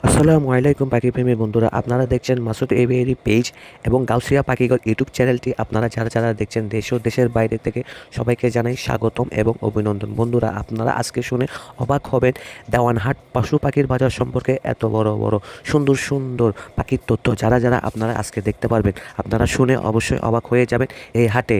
আসসালামু আলাইকুম পাখি প্রেমী বন্ধুরা, আপনারা দেখছেন মাসুদ এভিয়ারি পেজ এবং গাউসিয়া পাখিঘর ইউটিউব চ্যানেলটি। আপনারা যারা দেখছেন দেশ ও দেশের বাইরে থেকে সবাইকে জানাই স্বাগতম এবং অভিনন্দন। বন্ধুরা, আপনারা আজকে শুনে অবাক হবেন দেওয়ানহাট পশু পাখির বাজার সম্পর্কে এত বড় বড় সুন্দর সুন্দর পাখির তথ্য যারা আপনারা আজকে দেখতে পারবেন। আপনারা শুনে অবশ্যই অবাক হয়ে যাবেন। এই হাটে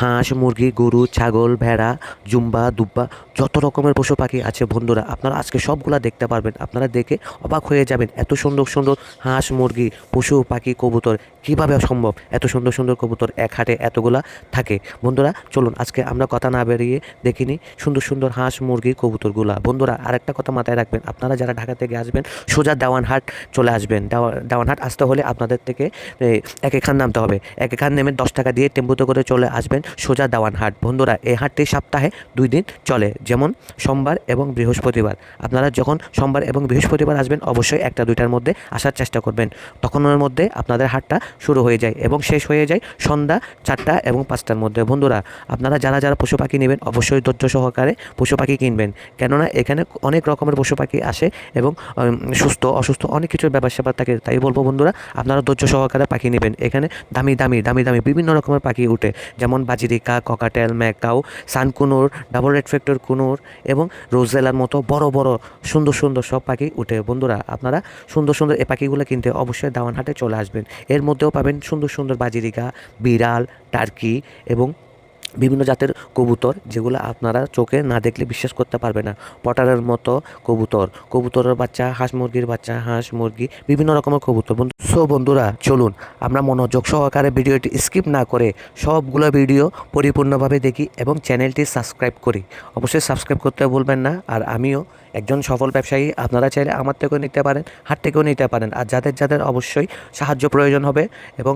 হাঁস, মুরগি, গরু, ছাগল, ভেড়া, জুম্বা, দুব্বা যত রকমের পশু পাখি আছে বন্ধুরা, আপনারা আজকে সবগুলা দেখতে পারবেন। আপনারা দেখে অবাক হয়ে যাবেন এত সুন্দর সুন্দর হাঁস, মুরগি, পশু পাখি, কবুতর কীভাবে সম্ভব এত সুন্দর সুন্দর কবুতর এক হাটে এতগুলা থাকে। বন্ধুরা চলুন আজকে আমরা কথা না বেরিয়ে দেখিনি সুন্দর সুন্দর হাঁস, মুরগি, কবুতরগুলা। বন্ধুরা আরেকটা কথা মাথায় রাখবেন, আপনারা যারা ঢাকা থেকে আসবেন সোজা দেওয়ানহাট চলে আসবেন। দেওয়ানহাট আসতে হলে আপনাদের থেকে এখান নামতে হবে। এখান নেমে 10 টাকা দিয়ে টেম্পুতে করে চলে আসবেন সোজা দেওয়ানহাট। বন্ধুরা এই হাটটি সপ্তাহে 2 দিন চলে, যেমন সোমবার এবং বৃহস্পতিবার। আপনারা যখন সোমবার এবং বৃহস্পতিবার আসবেন অবশ্যই 1-2টার মধ্যে আসার চেষ্টা করবেন। তখনের মধ্যে আপনাদের হাটটা শুরু হয়ে যায় এবং শেষ হয়ে যায় সন্ধ্যা 4টা এবং 5টার মধ্যে। বন্ধুরা আপনারা যারা পশু পাখি নেবেন অবশ্যই ধৈর্য সহকারে পশু পাখি কিনবেন, কেননা এখানে অনেক রকমের পশু পাখি আসে এবং সুস্থ অসুস্থ অনেক কিছুর ব্যাপার থাকে। তাই বলবো বন্ধুরা আপনারা ধৈর্য সহকারে পাখি নেবেন। এখানে দামি বিভিন্ন রকমের পাখি উঠে, যেমন বাজিরিকা, cockatiel, macaw, সানকুনুর, double red factor কুনুর এবং রোজেলার মতো বড় বড় সুন্দর সুন্দর সব পাখি উঠে। বন্ধুরা আপনারা সুন্দর সুন্দর এই পাখিগুলো কিনতে অবশ্যই দেওয়ানহাটে চলে আসবেন। এর মধ্যেও পাবেন সুন্দর সুন্দর বাজিরিকা, বিড়াল, টার্কি এবং বিভিন্ন জাতের কবুতর, যেগুলো আপনারা চোখে না দেখলে বিশ্বাস করতে পারবে না। পটারের মতো কবুতরের বাচ্চা, হাঁস মুরগির বাচ্চা, হাঁস মুরগি বিভিন্ন রকমের কবুতর। বন্ধুরা চলুন আমরা মনোযোগ সহকারে ভিডিওটি স্কিপ না করে সবগুলো ভিডিও পরিপূর্ণভাবে দেখি এবং চ্যানেলটি সাবস্ক্রাইব করি। অবশ্যই সাবস্ক্রাইব করতে ভুলবেন না। আর আমিও একজন সফল ব্যবসায়ী, আপনারা চাইলে আমার থেকেও নিতে পারেন, হাট থেকেও নিতে পারেন। আর যাদের অবশ্যই সাহায্য প্রয়োজন হবে এবং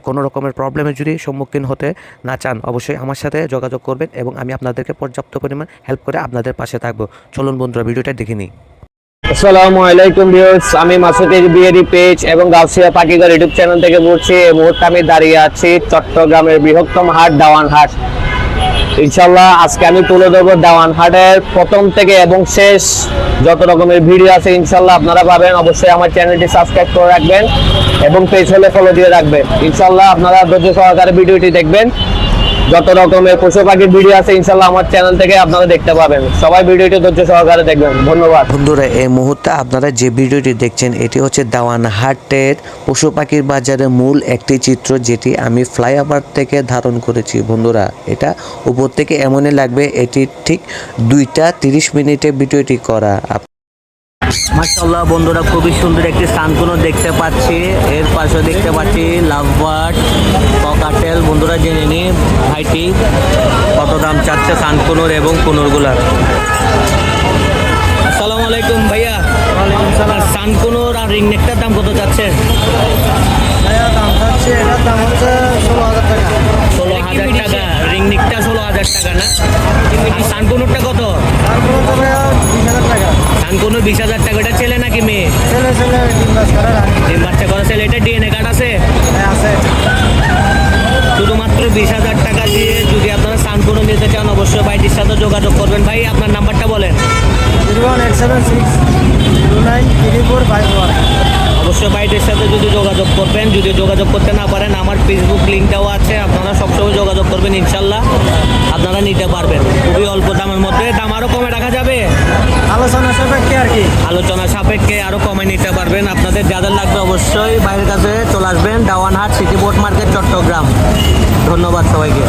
কোনো রকমের প্রবলেমের যদি সম্মুখীন হতে না চান অবশ্যই আমার সাথে যোগাযোগ করবেন এবং আমি আপনাদেরকে পর্যাপ্ত পরিমাণ হেল্প করে আপনাদের পাশে থাকবো। চলুন বন্ধুরা ভিডিওটা দেখে নিই। আসসালামু আলাইকুম ভিউয়ার্স, আমি মাসুদ এভিয়ারি পেজ এবং গাউসিয়া পাখিঘর ইউটিউব চ্যানেল থেকে বলছি। এই মুহূর্তে আমি দাঁড়িয়ে আছি চট্টগ্রামের বৃহত্তম হাট দেওয়ানহাট। ইনশাল্লাহ আজকে আমি তুলে ধরবো দেওয়ানহাটের প্রথম থেকে এবং শেষ যত রকমের ভিডিও আছে ইনশাল্লাহ আপনারা পাবেন। অবশ্যই আমার চ্যানেলটি সাবস্ক্রাইব করে রাখবেন এবং পেজ হলে ফলো দিয়ে রাখবেন। ইনশাল্লাহ আপনারা ধৈর্য সহকারে ভিডিওটি দেখবেন। যত রকমের পশু পাখির ভিডিও আছে ইনশাল্লাহ আমার চ্যানেল থেকে আপনারা দেখতে পাবেন। সবাই ভিডিওটি ধৈর্য সহকারে দেখবেন। ধন্যবাদ। বন্ধুরা এই মুহূর্তে আপনারা যে ভিডিওটি দেখছেন এটি হচ্ছে দেওয়ানহাটের পশু পাখির বাজারের মূল একটি চিত্র, যেটি আমি ফ্লাইওভার থেকে ধারণ করেছি। বন্ধুরা এটা উপর থেকে এমনই লাগবে এটি ঠিক 2:30 ভিডিওটি করা। মাশাআল্লাহ বন্ধুরা খুবই সুন্দর একটি সানকুনো দেখতে পাচ্ছি, এর পাশে দেখতে পাচ্ছি লাভবার্ড, ককাটেল। বন্ধুরা জেনে নিই ভাইটি কত দাম চাচ্ছে সানকুনোর এবং কুনুরগুলার। আসসালামু আলাইকুম ভাইয়া। সানকুনোর আর রিংনেকটার দাম কত চাচ্ছে? দাম চাচ্ছে, এটার দাম হচ্ছে 16,000 টাকা। 16,000 টাকা। রিংনেকটা 16,000 টাকা না? আর সানকুনোরটা কত? তারপরে তো 20,000 টাকা। সানকুনোর 20,000 টাকা। এটা ছেলে নাকি মেয়ে? ছেলে ডিম বাচ্চা করে রাখে। ডিম বাচ্চা করা ছেলে। এটা ডিএনএ কার্ড আছে? হ্যাঁ আছে। শুধুমাত্র 20,000 টাকা দিয়ে যদি আপনারা সানকুনো নিতে চান অবশ্যই ভাইটির সাথে যোগাযোগ করবেন। ভাই আপনার নাম্বারটা বলেন। 01876293451। অবশ্যই ভাইটির সাথে যদি যোগাযোগ করবেন। যদি যোগাযোগ করতে না পারেন আমার ফেসবুক লিঙ্কটাও আছে, আপনারা সবসময় যোগাযোগ করবেন। ইনশাল্লাহ আপনারা নিতে পারবেন খুবই অল্প দামের মধ্যে। দাম আরও কমে রাখা যাবে, আলোচনা সাপেক্ষে আর কি। আলোচনা সাপেক্ষে আরও কমে নিতে পারবেন। আপনাদের যাদের লাগবে অবশ্যই ভাইয়ের কাছে চলে আসবেন। Dewanhat city board market, Chattogram. ধন্যবাদ সবাইকে।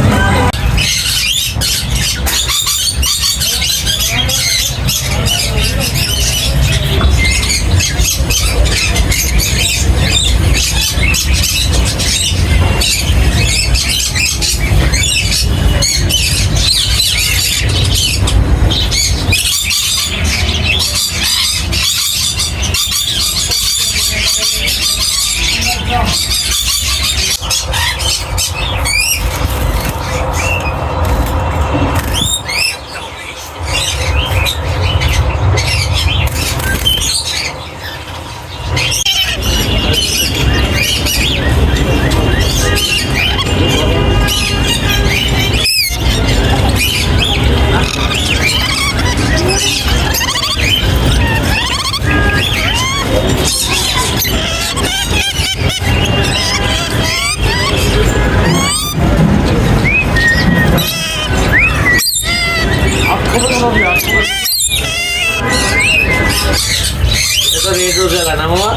রেড রোজ না মামা,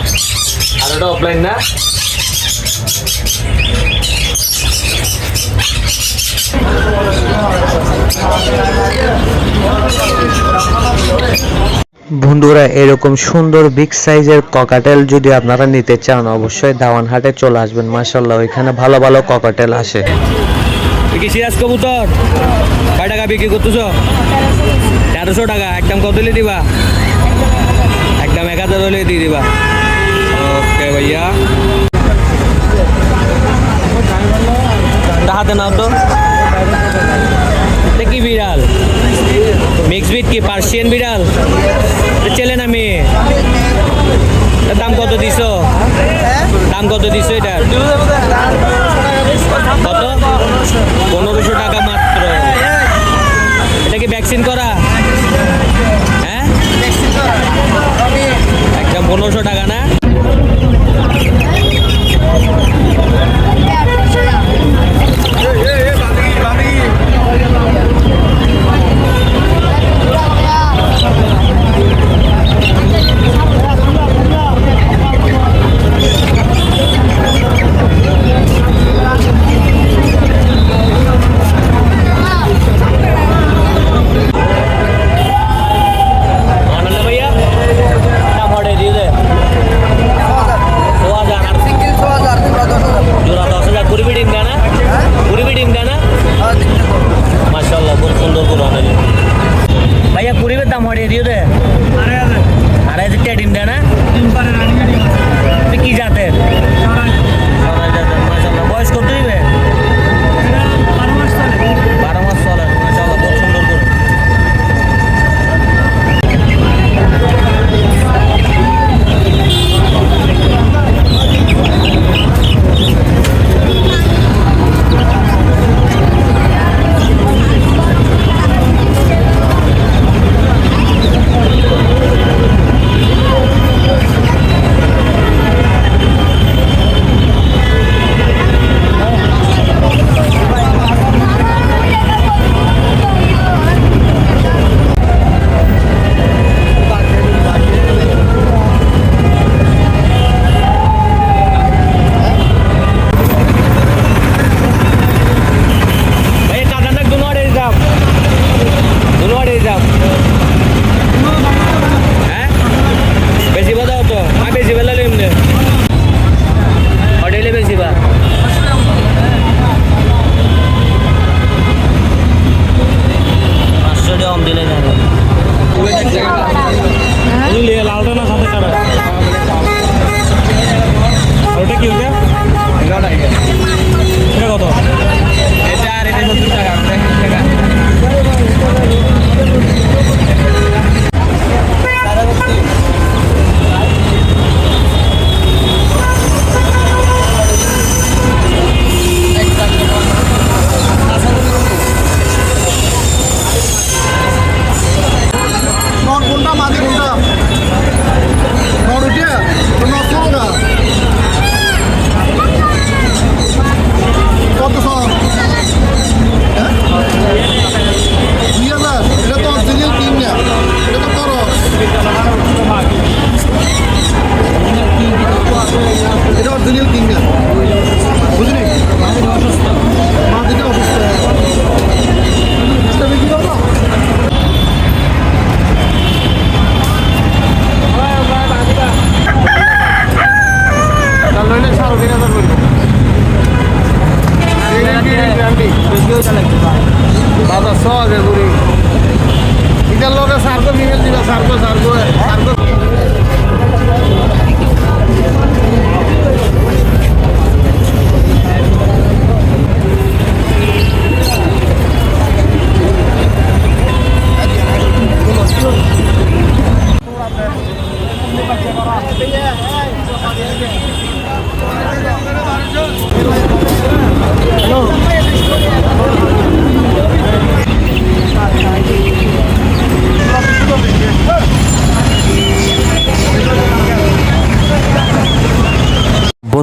আর ওটা অফলাইন না। বন্ধুরা এরকম সুন্দর বিগ সাইজের ককাটেল যদি আপনারা নিতে চান অবশ্যই দাওয়ান হাটে চলে আসবেন। মাশাআল্লাহ ওইখানে ভালো ভালো ককাটেল আসে। কি সিরাজ কবুতর কয় টাকা বিক্রি করতেছ? 1300 টাকা। একদম কত হলে দিবা? একদম 1000 হলে দিয়ে দিবা। ওকে ভাইয়া, হাতে নাও তো। এটা কি বিড়াল? মিক্স বিট কি পার্সিয়ান বিড়াল? ছেলে না মেয়ে? দাম কত দিছো? দাম কত দিছো এটার? কত? 1500 টাকা মাত্র। এটা কি ভ্যাকসিন করা? হ্যাঁ, একদম 1500 টাকা না?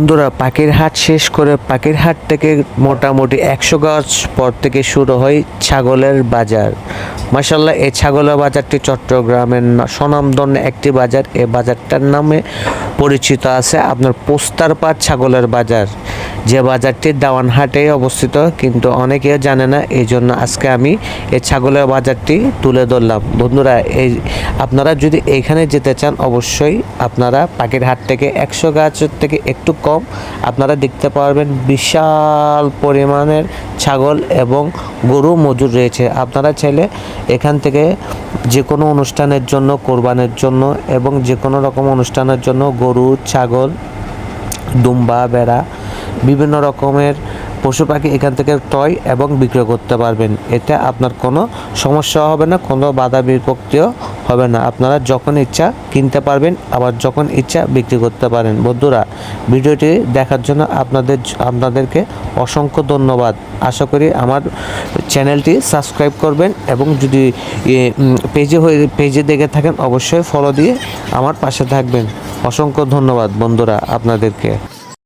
বন্ধুরা পাখির হাট শেষ করে পাখির হাট থেকে মোটামুটি 100 গজ পর থেকে শুরু হয় ছাগলের বাজার। মাশাআল্লাহ, এই ছাগলের বাজারটি চট্টগ্রামের স্বনামধন্য একটি বাজার। এই বাজারটার নামে পরিচিত আছে আপনার পোস্তারপাড় ছাগলের বাজার, যে বাজারটি দাওয়ানহাটে অবস্থিত, কিন্তু অনেকে জানে না। এই জন্য আজকে আমি এই ছাগলের বাজারটি তুলে ধরলাম। বন্ধুরা, আপনারা যদি এইখানে যেতে চান অবশ্যই আপনারা পাখির হাট থেকে 100 গাছের থেকে একটু কম আপনারা দেখতে পারবেন বিশাল পরিমাণের ছাগল এবং গরু মজুদ রয়েছে। আপনারা চাইলে এখান থেকে যে কোনো অনুষ্ঠানের জন্য, কোরবানের জন্য এবং যে কোনো রকম অনুষ্ঠানের জন্য গরু, ছাগল, দুম্বা, ভেড়া, বিভিন্ন রকমের পশু পাখি এখান থেকে ক্রয় এবং বিক্রয় করতে পারবেন। এতে আপনার কোনো সমস্যা হবে না, কোনো বাধা বিপত্তিও হবে না। আপনারা যখন ইচ্ছা কিনতে পারবেন, আবার যখন ইচ্ছা বিক্রি করতে পারেন। বন্ধুরা, ভিডিওটি দেখার জন্য আপনাদেরকে অসংখ্য ধন্যবাদ। আশা করি আমার চ্যানেলটি সাবস্ক্রাইব করবেন এবং যদি পেজে দেখে থাকেন অবশ্যই ফলো দিয়ে আমার পাশে থাকবেন। অসংখ্য ধন্যবাদ বন্ধুরা আপনাদেরকে।